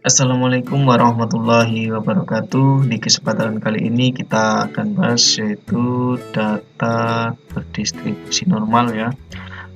Assalamualaikum warahmatullahi wabarakatuh. Di kesempatan kali ini kita akan bahas yaitu data berdistribusi normal ya,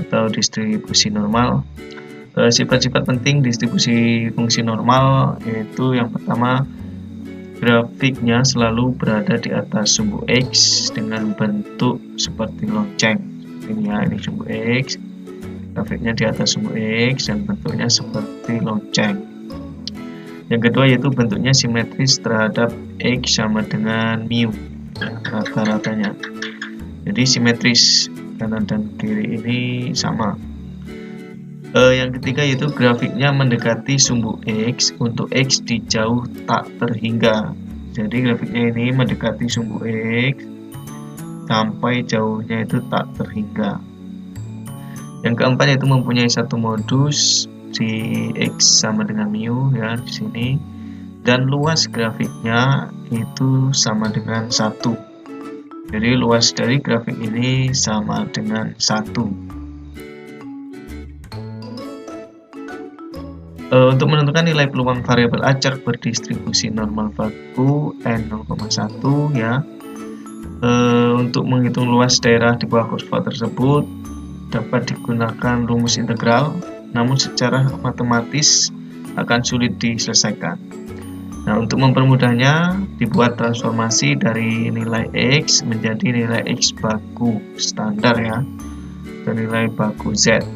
atau distribusi normal. Sifat-sifat penting distribusi fungsi normal yaitu yang pertama, grafiknya selalu berada di atas sumbu X dengan bentuk seperti lonceng. Ini ya, ini sumbu X, grafiknya di atas sumbu X dan bentuknya seperti lonceng. Yang kedua yaitu bentuknya simetris terhadap X sama dengan mu, rata-ratanya. Jadi simetris, kanan dan kiri ini sama. Yang ketiga yaitu grafiknya mendekati sumbu X untuk X di jauh tak terhingga. Jadi grafiknya ini mendekati sumbu X sampai jauhnya itu tak terhingga. Yang keempat yaitu mempunyai satu modus di X sama dengan mu ya di sini, dan luas grafiknya itu sama dengan 1. Jadi luas dari grafik ini sama dengan 1. Untuk menentukan nilai peluang variabel acak berdistribusi normal baku N0,1 ya. Untuk menghitung luas daerah di bawah kurva tersebut dapat digunakan rumus integral, namun secara matematis akan sulit diselesaikan. Nah, untuk mempermudahnya dibuat transformasi dari nilai X menjadi nilai X baku standar ya, dan nilai baku Z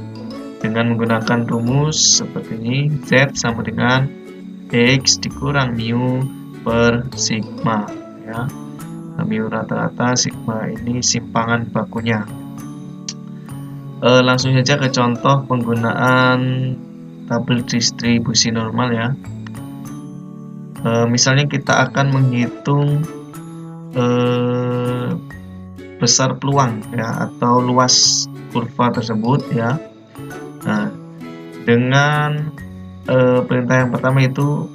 dengan menggunakan rumus seperti ini. Z sama dengan X dikurang mu per sigma ya. Mu rata-rata, sigma ini simpangan bakunya. Langsung saja ke contoh penggunaan tabel distribusi normal ya. Misalnya kita akan menghitung besar peluang ya, atau luas kurva tersebut ya. Nah, dengan perintah yang pertama itu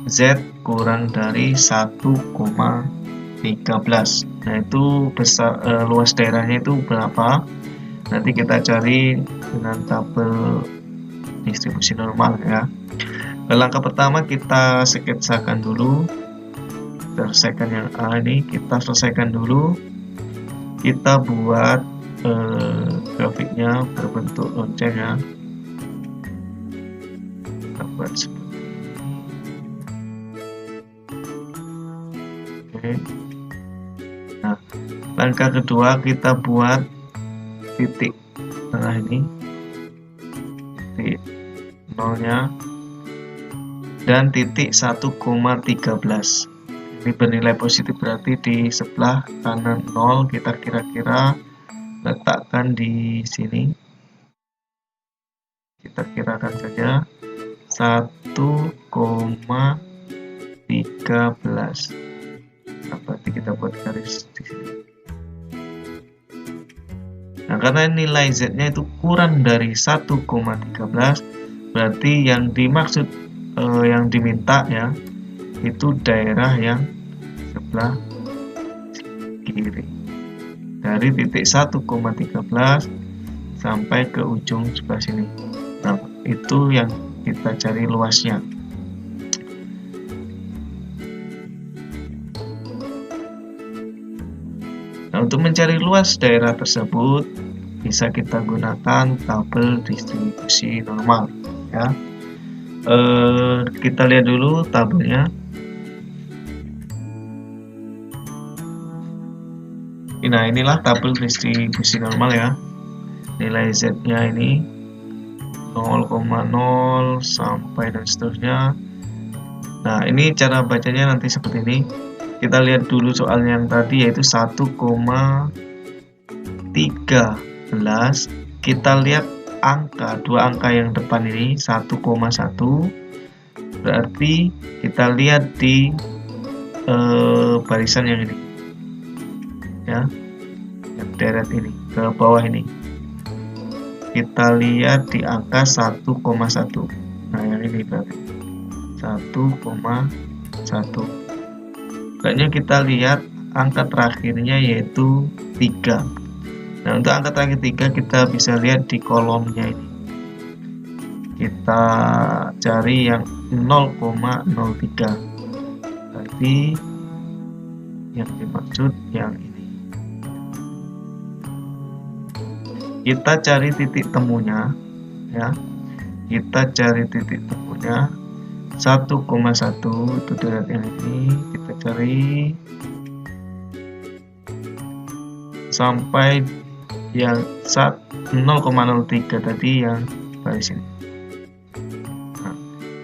Z kurang dari 1,13. Nah, itu besar luas daerahnya itu berapa? Nanti kita cari dengan tabel distribusi normal ya. Langkah pertama kita sketsakan dulu. Selesaikan yang A ini, kita selesaikan dulu. Kita buat grafiknya berbentuk lonceng ya. Kita buat seperti ini. Oke. Nah, langkah kedua kita buat titik tengah ini, titik nolnya, dan titik 1,13. Ini bernilai positif, berarti di sebelah kanan 0 kita kira-kira letakkan di sini. Kita kirakan saja 1,13. Nah, berarti kita buat garis di sini. Nah, karena nilai Z-nya itu kurang dari 1,13, berarti yang dimaksud yang diminta ya itu daerah yang sebelah kiri. Dari titik 1,13 sampai ke ujung sebelah sini. Nah, itu yang kita cari luasnya. Nah, untuk mencari luas daerah tersebut bisa kita gunakan tabel distribusi normal ya. Kita lihat dulu tabelnya. Nah, inilah tabel distribusi normal ya. Nilai Z-nya ini 0,0 sampai dan seterusnya. Nah, ini cara bacanya nanti seperti ini. Kita lihat dulu soal yang tadi yaitu 1,13. Kita lihat angka, dua angka yang depan ini 1,1. Berarti kita lihat di barisan yang ini ya, yang deret ini ke bawah ini. Kita lihat di angka 1,1. Nah, yang ini berarti 1,1. Selanjutnya kita lihat angka terakhirnya yaitu 3. Nah, untuk angka terakhir 3 kita bisa lihat di kolomnya ini. Kita cari yang 0,03. Berarti yang dimaksud yang ini. Kita cari titik temunya ya. Kita cari titik temunya 1,1 itu deret yang ini, kita cari sampai yang 0,03 tadi yang dari sini. Nah,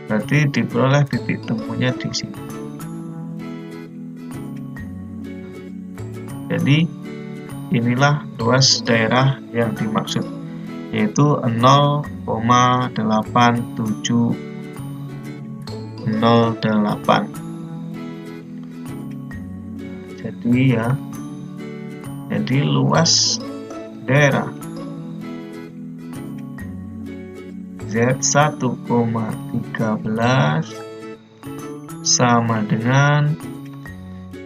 berarti diperoleh titik temunya di sini. Jadi inilah luas daerah yang dimaksud, yaitu 0,8708. Jadi luas daerah Z 1,13 sama dengan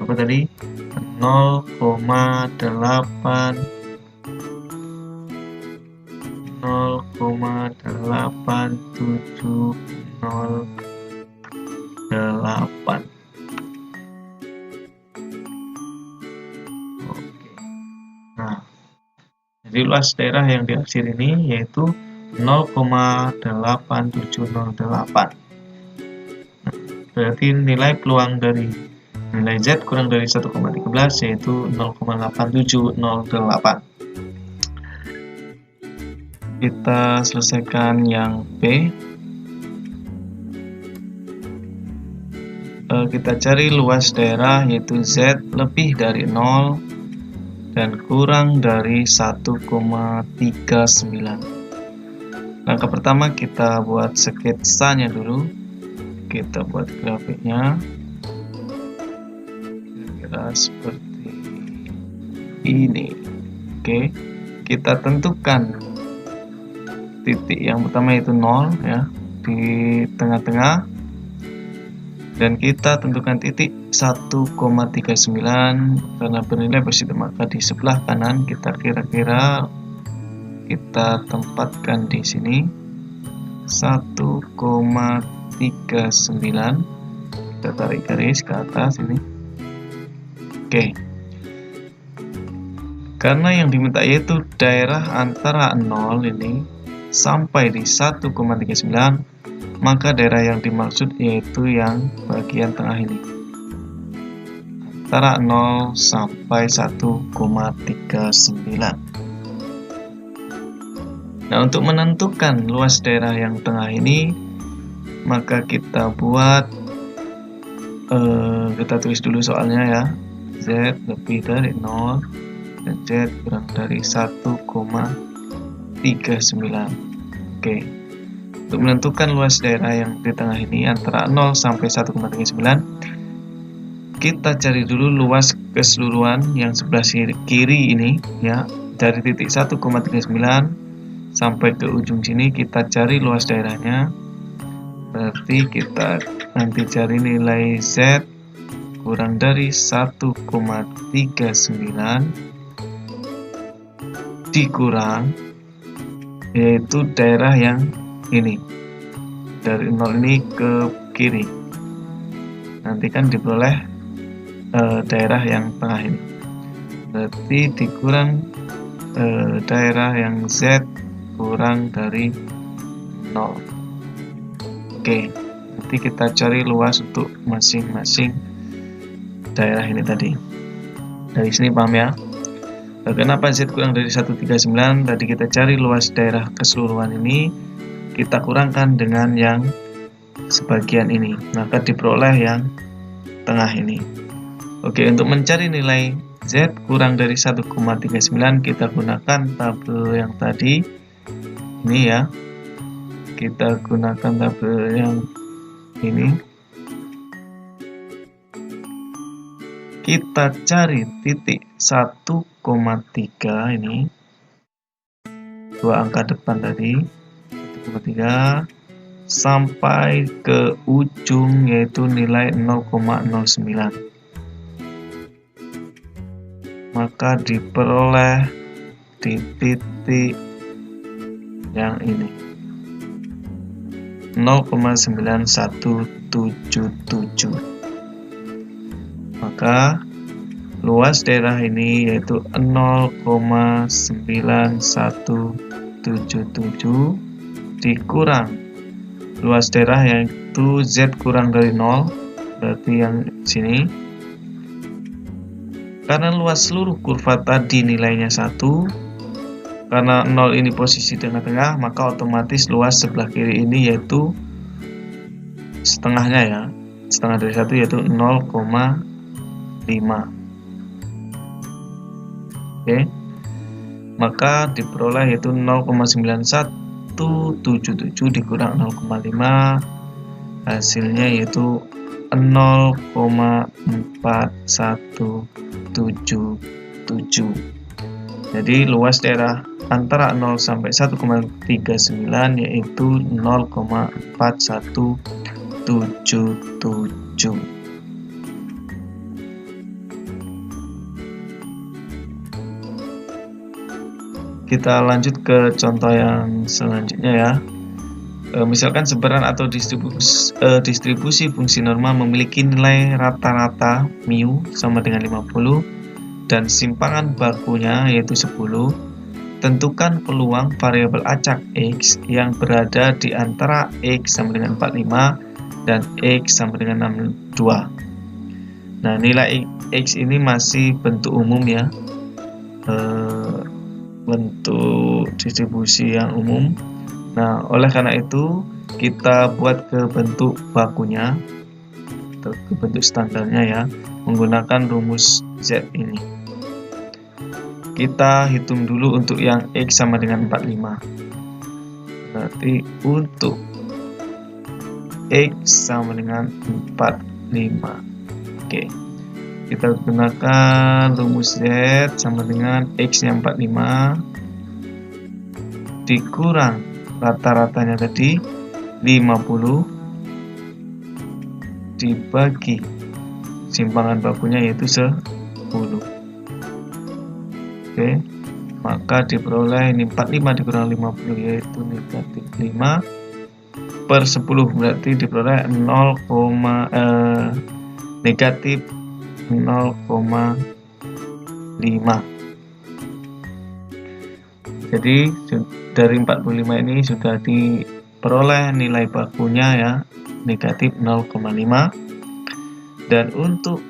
apa tadi? 0,8708. Nah, jadi luas daerah yang diaksir ini yaitu 0,8708. Nah, berarti nilai peluang dari nilai Z kurang dari 1,13 yaitu 0,8708. Kita selesaikan yang B. Kita cari luas daerah yaitu Z lebih dari 0 dan kurang dari 1,39. Langkah pertama kita buat sketsanya dulu. Kita buat grafiknya kira-kira seperti ini. Oke, kita tentukan titik yang pertama itu 0 ya di tengah-tengah, dan kita tentukan titik 1,39 karena bernilai positif, maka di sebelah kanan kita kira-kira kita tempatkan di sini 1,39. Kita tarik garis ke atas ini. Oke. Karena yang diminta yaitu daerah antara 0 ini sampai di 1,39, maka daerah yang dimaksud yaitu yang bagian tengah ini, antara 0 sampai 1,39. Nah, untuk menentukan luas daerah yang tengah ini, maka kita buat kita tulis dulu soalnya ya. Z lebih dari 0 dan Z kurang dari 1,39. Oke. Untuk menentukan luas daerah yang di tengah ini antara 0 sampai 1,39, kita cari dulu luas keseluruhan yang sebelah kiri ini ya, dari titik 1,39 sampai ke ujung sini. Kita cari luas daerahnya. Berarti kita nanti cari nilai Z kurang dari 1,39 dikurang yaitu daerah yang ini, dari 0 ini ke kiri, nanti kan diperoleh daerah yang tengah ini. Berarti dikurang daerah yang Z kurang dari 0. Oke, nanti kita cari luas untuk masing-masing daerah ini tadi. Dari sini paham ya? Kenapa Z kurang dari 139? Tadi kita cari luas daerah keseluruhan ini, kita kurangkan dengan yang sebagian ini, maka diperoleh yang tengah ini. Oke, untuk mencari nilai Z kurang dari 1,39, kita gunakan tabel yang tadi ini ya. Kita gunakan tabel yang ini. Kita cari titik 1,3 ini, dua angka depan tadi 1,3 sampai ke ujung yaitu nilai 0,09, maka diperoleh di titik yang ini. 0,9177. Maka luas daerah ini yaitu 0,9177 dikurang luas daerah yaitu Z kurang dari 0, berarti yang sini. Karena luas seluruh kurva tadi nilainya 1, karena 0 ini posisi tengah-tengah, maka otomatis luas sebelah kiri ini yaitu setengahnya ya, setengah dari 1 yaitu 0,5. Oke, maka diperoleh yaitu 0,9177 dikurang 0,5, hasilnya yaitu 0,4177. Jadi luas daerah antara 0 sampai 1,39 yaitu 0,4177. Kita lanjut ke contoh yang selanjutnya ya. Misalkan sebaran atau distribusi fungsi normal memiliki nilai rata-rata mu sama dengan 50 dan simpangan bakunya yaitu 10. Tentukan peluang variabel acak X yang berada di antara X sama dengan 45 dan X sama dengan 62. Nah, nilai X ini masih bentuk umum ya, bentuk distribusi yang umum. Nah, oleh karena itu kita buat ke bentuk bakunya atau ke bentuk standarnya ya, menggunakan rumus Z ini. Kita hitung dulu untuk yang X sama dengan 45. Berarti untuk X sama dengan 45. Oke. Kita gunakan rumus Z sama dengan X-nya 45 dikurang rata-ratanya tadi 50 dibagi simpangan bakunya yaitu 10. Oke, maka diperoleh ini 45 dikurang 50 yaitu negatif 5 per 10, berarti diperoleh negatif 0,5. Jadi dari 45 ini sudah diperoleh nilai bakunya ya, negatif 0,5. Dan untuk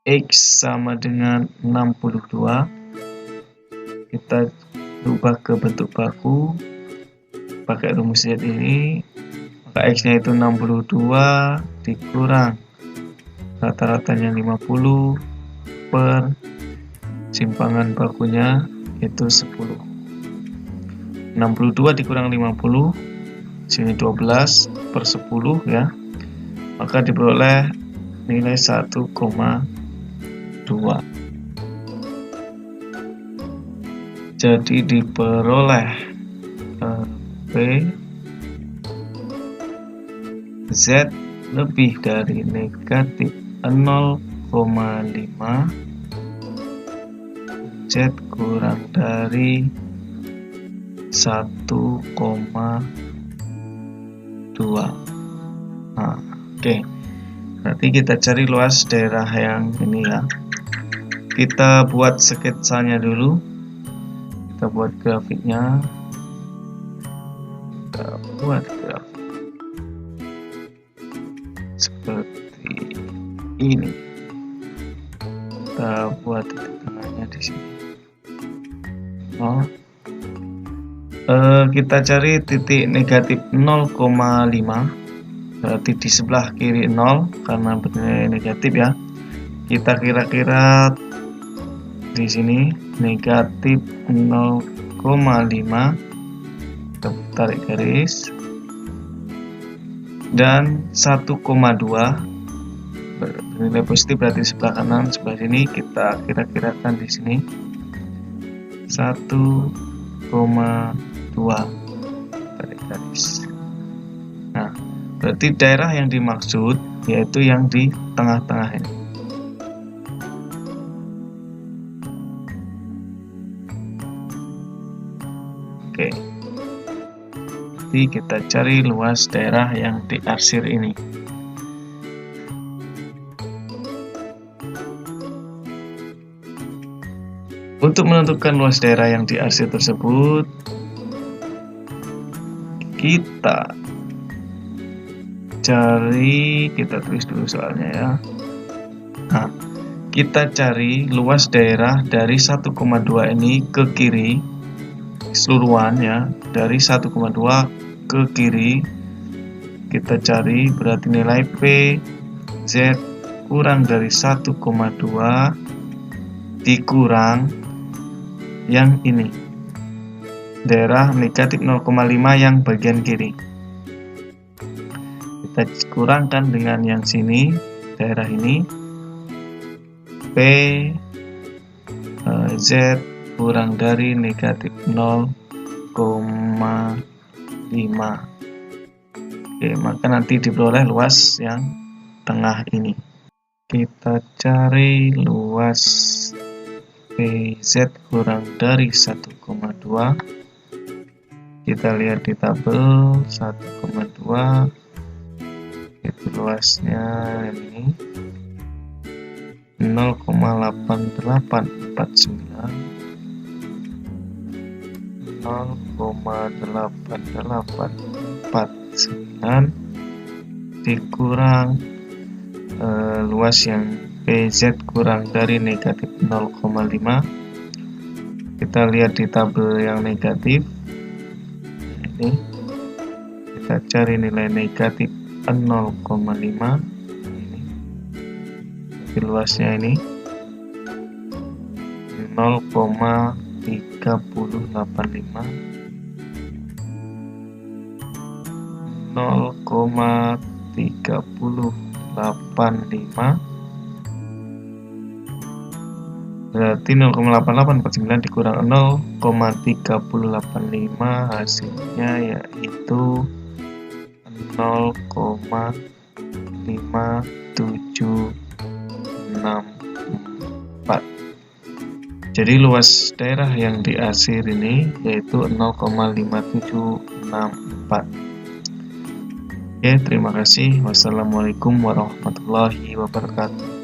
X sama dengan 62, kita ubah ke bentuk baku pakai rumus Z ini. Maka X-nya itu 62 dikurang rata-ratanya 50 per simpangan bakunya itu 10. 62 dikurang 50, sini 12 per 10 ya, maka diperoleh nilai 1,2. Jadi diperoleh P Z lebih dari negatif 0,5 Z kurang dari 1,2. Nah, oke. Nanti kita cari luas daerah yang ini ya. Kita buat sketsanya dulu. Kita buat grafiknya. Kita buat grafik seperti ini. Kita buat titik tengahnya di sini. Kita cari titik negatif 0,5, berarti di sebelah kiri 0 karena bernilai negatif ya. Kita kira-kira di sini negatif 0,5, kita tarik garis, dan 1,2 bernilai positif berarti sebelah kanan. Sebelah sini kita kira-kirakan di sini 1,2, tarik garis. Nah, berarti daerah yang dimaksud yaitu yang di tengah-tengah ini. Oke. berarti kita cari luas daerah yang diarsir ini. Untuk menentukan luas daerah yang diarsir tersebut, kita tulis dulu soalnya ya. Nah, kita cari luas daerah dari 1,2 ini ke kiri, keseluruhan ya, dari 1,2 ke kiri. Kita cari berarti nilai P Z kurang dari 1,2 dikurang yang ini, daerah negatif 0,5 yang bagian kiri. Kita kurangkan dengan yang sini, daerah ini, P Z kurang dari negatif 0,5. Oke, maka nanti diperoleh luas yang tengah ini. Kita cari luas PZ kurang dari 1,2. Kita lihat di tabel 1,2 itu luasnya ini 0,8849 dikurang luas yang PZ kurang dari negatif 0,5. Kita lihat di tabel yang negatif ini, kita cari nilai negatif 0,5 ini. Jadi luasnya ini 0,3085 berarti 0,8849 dikurang 0,3085 hasilnya yaitu 0,5764. Jadi luas daerah yang diarsir ini yaitu 0,5764. Oke, terima kasih. Wassalamualaikum warahmatullahi wabarakatuh.